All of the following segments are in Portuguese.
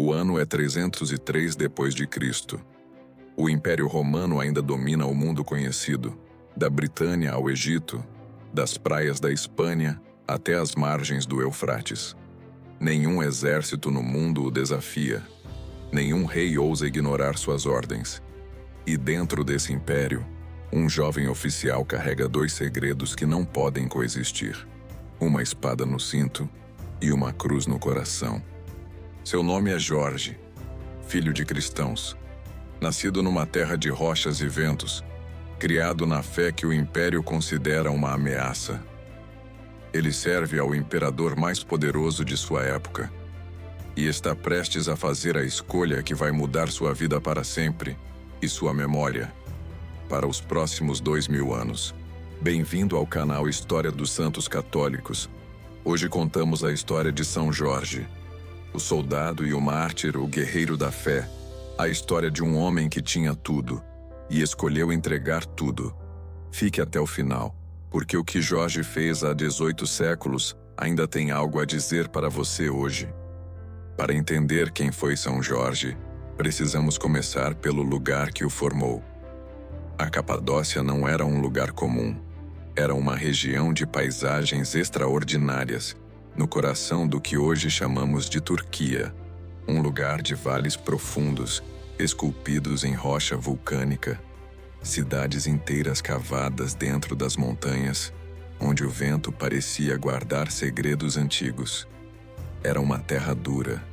O ano é 303 depois de Cristo. O Império Romano ainda domina o mundo conhecido, da Britânia ao Egito, das praias da Espanha até as margens do Eufrates. Nenhum exército no mundo o desafia. Nenhum rei ousa ignorar suas ordens. E dentro desse império, um jovem oficial carrega dois segredos que não podem coexistir: uma espada no cinto e uma cruz no coração. Seu nome é Jorge, filho de cristãos, nascido numa terra de rochas e ventos, criado na fé que o império considera uma ameaça. Ele serve ao imperador mais poderoso de sua época e está prestes a fazer a escolha que vai mudar sua vida para sempre e sua memória para os próximos 2000 anos. Bem-vindo ao canal História dos Santos Católicos. Hoje contamos a história de São Jorge, o soldado e o mártir, o guerreiro da fé. A história de um homem que tinha tudo e escolheu entregar tudo. Fique até o final, porque o que Jorge fez há 18 séculos ainda tem algo a dizer para você hoje. Para entender quem foi São Jorge, precisamos começar pelo lugar que o formou. A Capadócia não era um lugar comum. Era uma região de paisagens extraordinárias, no coração do que hoje chamamos de Turquia, um lugar de vales profundos, esculpidos em rocha vulcânica, cidades inteiras cavadas dentro das montanhas, onde o vento parecia guardar segredos antigos. Era uma terra dura,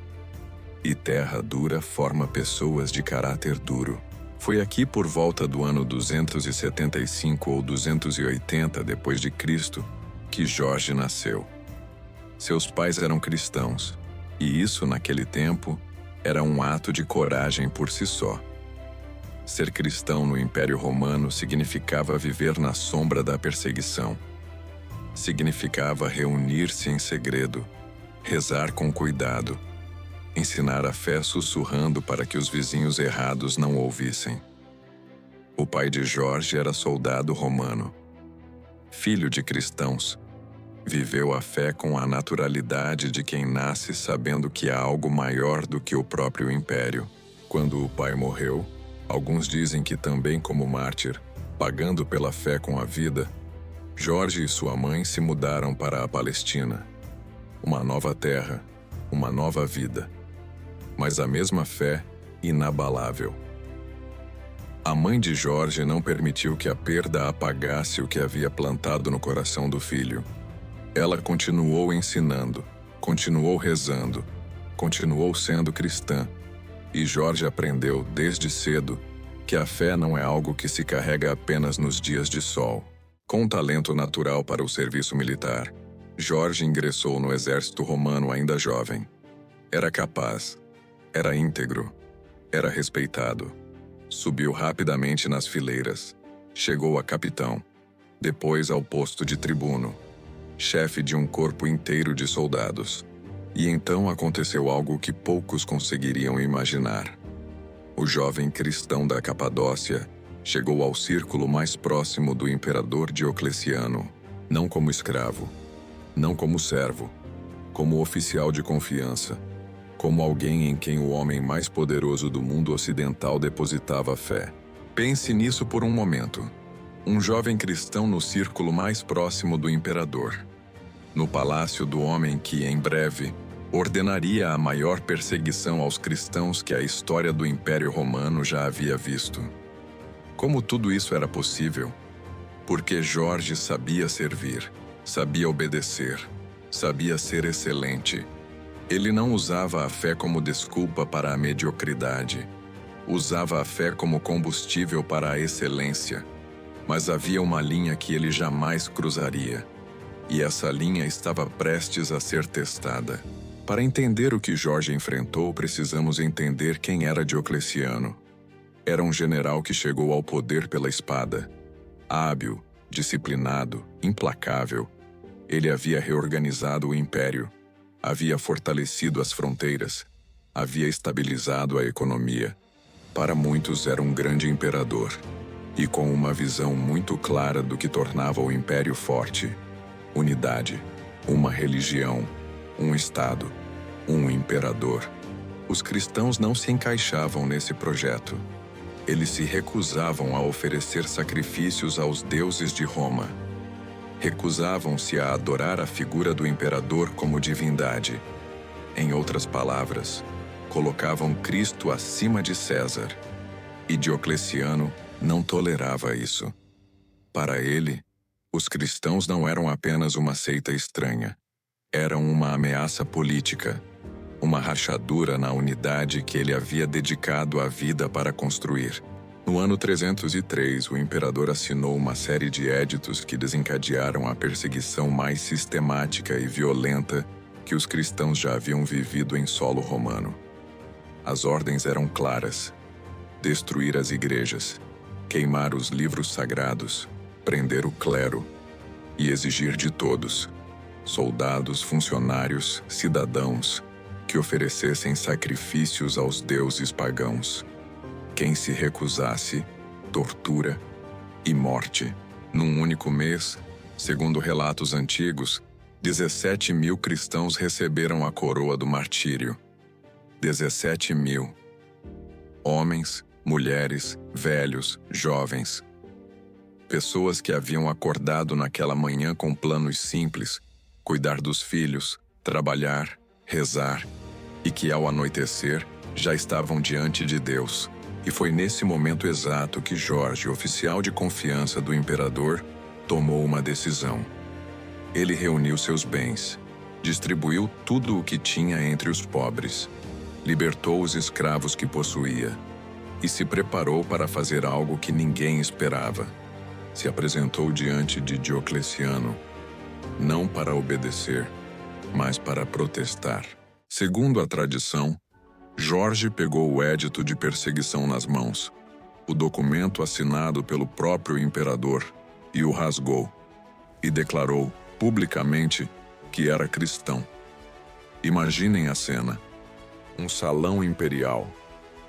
e terra dura forma pessoas de caráter duro. Foi aqui por volta do ano 275 ou 280 depois de Cristo que Jorge nasceu. Seus pais eram cristãos, e isso naquele tempo era um ato de coragem por si só. Ser cristão no Império Romano significava viver na sombra da perseguição. Significava reunir-se em segredo, rezar com cuidado, ensinar a fé sussurrando para que os vizinhos errados não ouvissem. O pai de Jorge era soldado romano. Filho de cristãos, viveu a fé com a naturalidade de quem nasce sabendo que há algo maior do que o próprio império. Quando o pai morreu, alguns dizem que também como mártir, pagando pela fé com a vida, Jorge e sua mãe se mudaram para a Palestina. Uma nova terra, uma nova vida. Mas a mesma fé inabalável. A mãe de Jorge não permitiu que a perda apagasse o que havia plantado no coração do filho. Ela continuou ensinando, continuou rezando, continuou sendo cristã, e Jorge aprendeu desde cedo que a fé não é algo que se carrega apenas nos dias de sol. Com um talento natural para o serviço militar, Jorge ingressou no exército romano ainda jovem. Era capaz, era íntegro, era respeitado. Subiu rapidamente nas fileiras, chegou a capitão, depois ao posto de tribuno, chefe de um corpo inteiro de soldados. E então aconteceu algo que poucos conseguiriam imaginar. O jovem cristão da Capadócia chegou ao círculo mais próximo do imperador Diocleciano, não como escravo, não como servo, como oficial de confiança, como alguém em quem o homem mais poderoso do mundo ocidental depositava fé. Pense nisso por um momento. Um jovem cristão no círculo mais próximo do imperador, no palácio do homem que, em breve, ordenaria a maior perseguição aos cristãos que a história do Império Romano já havia visto. Como tudo isso era possível? Porque Jorge sabia servir, sabia obedecer, sabia ser excelente. Ele não usava a fé como desculpa para a mediocridade. Usava a fé como combustível para a excelência. Mas havia uma linha que ele jamais cruzaria. E essa linha estava prestes a ser testada. Para entender o que Jorge enfrentou, precisamos entender quem era Diocleciano. Era um general que chegou ao poder pela espada. Hábil, disciplinado, implacável. Ele havia reorganizado o império. Havia fortalecido as fronteiras. Havia estabilizado a economia. Para muitos era um grande imperador. E com uma visão muito clara do que tornava o império forte. Unidade, uma religião, um estado, um imperador. Os cristãos não se encaixavam nesse projeto. Eles se recusavam a oferecer sacrifícios aos deuses de Roma. Recusavam-se a adorar a figura do imperador como divindade. Em outras palavras, colocavam Cristo acima de César. E Diocleciano não tolerava isso. Para ele, os cristãos não eram apenas uma seita estranha. Eram uma ameaça política, uma rachadura na unidade que ele havia dedicado a vida para construir. No ano 303, o imperador assinou uma série de éditos que desencadearam a perseguição mais sistemática e violenta que os cristãos já haviam vivido em solo romano. As ordens eram claras: destruir as igrejas, queimar os livros sagrados, prender o clero e exigir de todos, soldados, funcionários, cidadãos, que oferecessem sacrifícios aos deuses pagãos. Quem se recusasse, tortura e morte. Num único mês, segundo relatos antigos, 17.000 cristãos receberam a coroa do martírio. 17.000. Homens, mulheres, velhos, jovens. Pessoas que haviam acordado naquela manhã com planos simples: cuidar dos filhos, trabalhar, rezar, e que ao anoitecer já estavam diante de Deus. E foi nesse momento exato que Jorge, oficial de confiança do imperador, tomou uma decisão. Ele reuniu seus bens, distribuiu tudo o que tinha entre os pobres, libertou os escravos que possuía e se preparou para fazer algo que ninguém esperava. Se apresentou diante de Diocleciano, não para obedecer, mas para protestar. Segundo a tradição, Jorge pegou o édito de perseguição nas mãos, o documento assinado pelo próprio imperador, e o rasgou, e declarou publicamente que era cristão. Imaginem a cena: um salão imperial,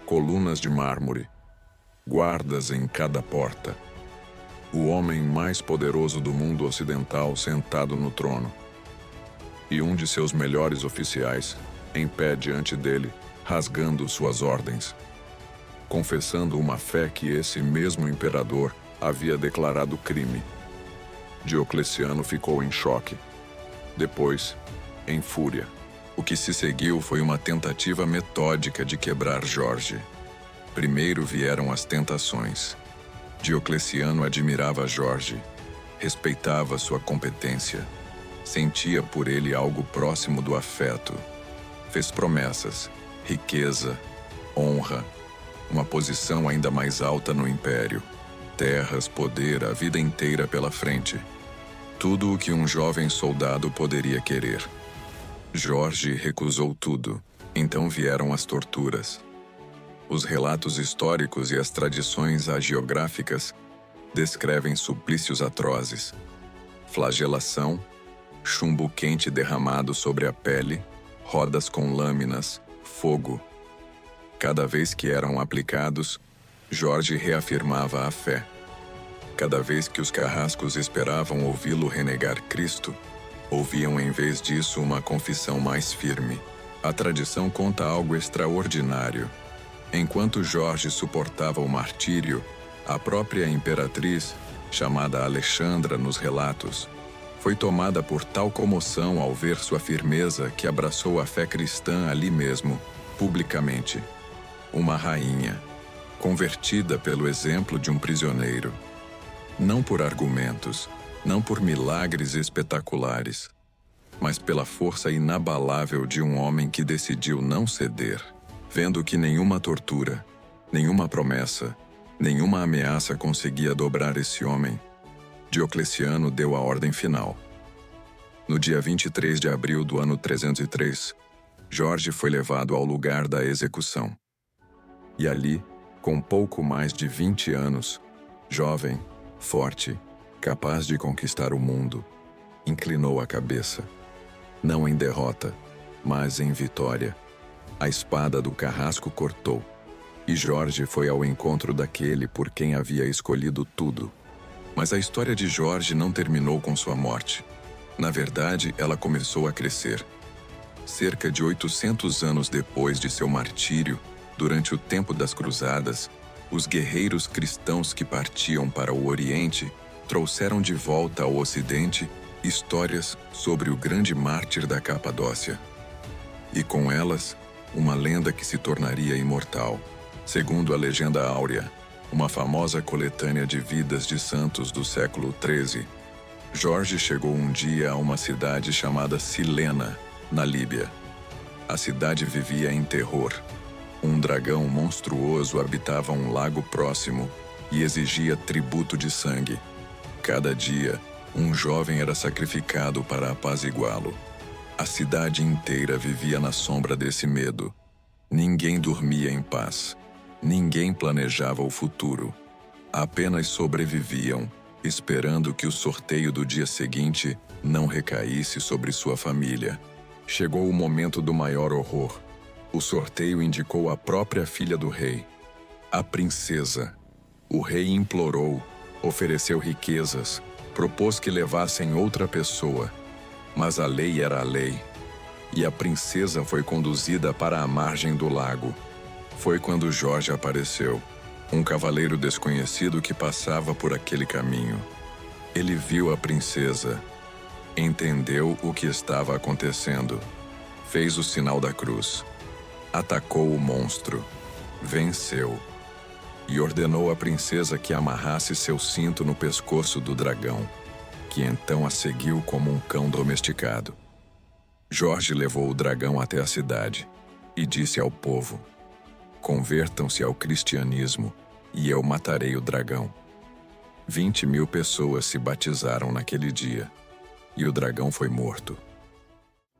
colunas de mármore, guardas em cada porta, o homem mais poderoso do mundo ocidental sentado no trono, e um de seus melhores oficiais em pé diante dele, rasgando suas ordens, confessando uma fé que esse mesmo imperador havia declarado crime. Diocleciano ficou em choque. Depois, em fúria. O que se seguiu foi uma tentativa metódica de quebrar Jorge. Primeiro vieram as tentações. Diocleciano admirava Jorge, respeitava sua competência, sentia por ele algo próximo do afeto. Fez promessas, riqueza, honra, uma posição ainda mais alta no império, terras, poder, a vida inteira pela frente. Tudo o que um jovem soldado poderia querer. Jorge recusou tudo, então vieram as torturas. Os relatos históricos e as tradições hagiográficas descrevem suplícios atrozes: flagelação, chumbo quente derramado sobre a pele, rodas com lâminas, fogo. Cada vez que eram aplicados, Jorge reafirmava a fé. Cada vez que os carrascos esperavam ouvi-lo renegar Cristo, ouviam em vez disso uma confissão mais firme. A tradição conta algo extraordinário. Enquanto Jorge suportava o martírio, a própria imperatriz, chamada Alexandra nos relatos, foi tomada por tal comoção ao ver sua firmeza que abraçou a fé cristã ali mesmo, publicamente. Uma rainha, convertida pelo exemplo de um prisioneiro. Não por argumentos, não por milagres espetaculares, mas pela força inabalável de um homem que decidiu não ceder, vendo que nenhuma tortura, nenhuma promessa, nenhuma ameaça conseguia dobrar esse homem. Diocleciano deu a ordem final. No dia 23 de abril do ano 303, Jorge foi levado ao lugar da execução. E ali, com pouco mais de 20 anos, jovem, forte, capaz de conquistar o mundo, inclinou a cabeça. Não em derrota, mas em vitória. A espada do carrasco cortou, e Jorge foi ao encontro daquele por quem havia escolhido tudo. Mas a história de Jorge não terminou com sua morte. Na verdade, ela começou a crescer. Cerca de 800 anos depois de seu martírio, durante o tempo das Cruzadas, os guerreiros cristãos que partiam para o Oriente trouxeram de volta ao Ocidente histórias sobre o grande mártir da Capadócia. E com elas, uma lenda que se tornaria imortal. Segundo a Legenda Áurea, uma famosa coletânea de vidas de santos do século XIII, Jorge chegou um dia a uma cidade chamada Cilena, na Líbia. A cidade vivia em terror. Um dragão monstruoso habitava um lago próximo e exigia tributo de sangue. Cada dia, um jovem era sacrificado para apaziguá-lo. A cidade inteira vivia na sombra desse medo. Ninguém dormia em paz. Ninguém planejava o futuro. Apenas sobreviviam, esperando que o sorteio do dia seguinte não recaísse sobre sua família. Chegou o momento do maior horror. O sorteio indicou a própria filha do rei, a princesa. O rei implorou, ofereceu riquezas, propôs que levassem outra pessoa. Mas a lei era a lei, e a princesa foi conduzida para a margem do lago. Foi quando Jorge apareceu, um cavaleiro desconhecido que passava por aquele caminho. Ele viu a princesa, entendeu o que estava acontecendo, fez o sinal da cruz, atacou o monstro, venceu, e ordenou à princesa que amarrasse seu cinto no pescoço do dragão, que então a seguiu como um cão domesticado. Jorge levou o dragão até a cidade e disse ao povo: "Convertam-se ao cristianismo e eu matarei o dragão." 20.000 pessoas se batizaram naquele dia e o dragão foi morto.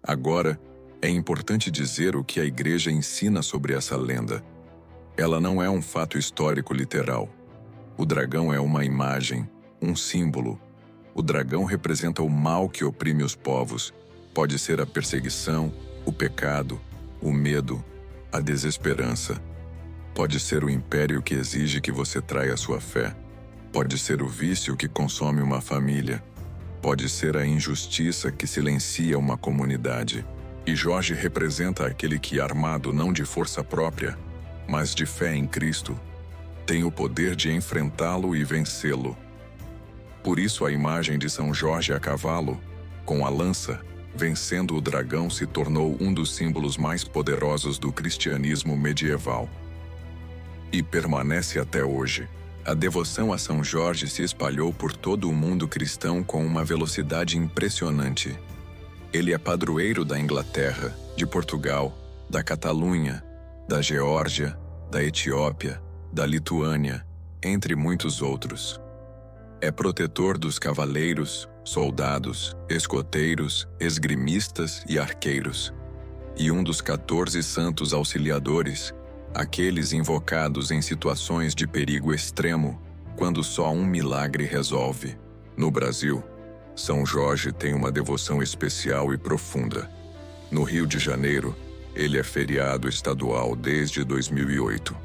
Agora, é importante dizer o que a igreja ensina sobre essa lenda. Ela não é um fato histórico literal. O dragão é uma imagem, um símbolo. O dragão representa o mal que oprime os povos. Pode ser a perseguição, o pecado, o medo, a desesperança. Pode ser o império que exige que você traia sua fé. Pode ser o vício que consome uma família. Pode ser a injustiça que silencia uma comunidade. E Jorge representa aquele que, armado não de força própria, mas de fé em Cristo, tem o poder de enfrentá-lo e vencê-lo. Por isso a imagem de São Jorge a cavalo, com a lança, vencendo o dragão, se tornou um dos símbolos mais poderosos do cristianismo medieval. E permanece até hoje. A devoção a São Jorge se espalhou por todo o mundo cristão com uma velocidade impressionante. Ele é padroeiro da Inglaterra, de Portugal, da Catalunha, da Geórgia, da Etiópia, da Lituânia, entre muitos outros. É protetor dos cavaleiros, soldados, escoteiros, esgrimistas e arqueiros, e um dos 14 santos auxiliadores, aqueles invocados em situações de perigo extremo, quando só um milagre resolve. No Brasil, São Jorge tem uma devoção especial e profunda. No Rio de Janeiro, ele é feriado estadual desde 2008.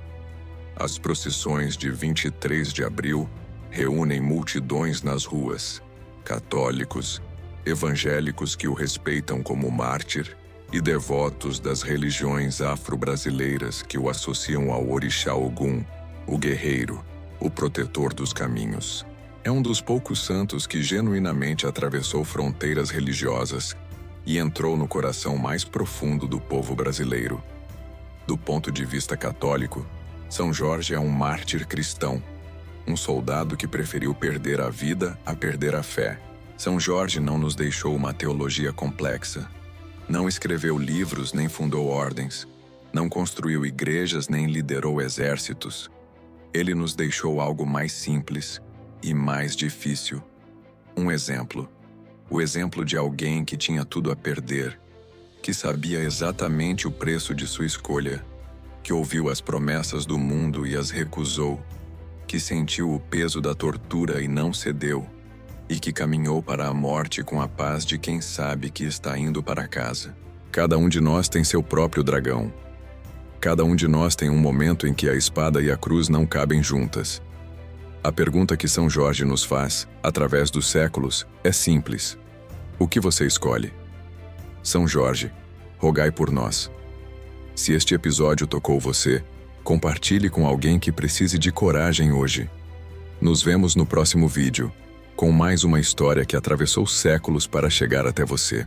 As procissões de 23 de abril reúnem multidões nas ruas, católicos, evangélicos que o respeitam como mártir e devotos das religiões afro-brasileiras que o associam ao orixá Ogum, o guerreiro, o protetor dos caminhos. É um dos poucos santos que genuinamente atravessou fronteiras religiosas e entrou no coração mais profundo do povo brasileiro. Do ponto de vista católico, São Jorge é um mártir cristão, um soldado que preferiu perder a vida a perder a fé. São Jorge não nos deixou uma teologia complexa. Não escreveu livros nem fundou ordens. Não construiu igrejas nem liderou exércitos. Ele nos deixou algo mais simples e mais difícil. Um exemplo. O exemplo de alguém que tinha tudo a perder, que sabia exatamente o preço de sua escolha, que ouviu as promessas do mundo e as recusou, que sentiu o peso da tortura e não cedeu, e que caminhou para a morte com a paz de quem sabe que está indo para casa. Cada um de nós tem seu próprio dragão. Cada um de nós tem um momento em que a espada e a cruz não cabem juntas. A pergunta que São Jorge nos faz, através dos séculos, é simples. O que você escolhe? São Jorge, rogai por nós. Se este episódio tocou você, compartilhe com alguém que precise de coragem hoje. Nos vemos no próximo vídeo, com mais uma história que atravessou séculos para chegar até você.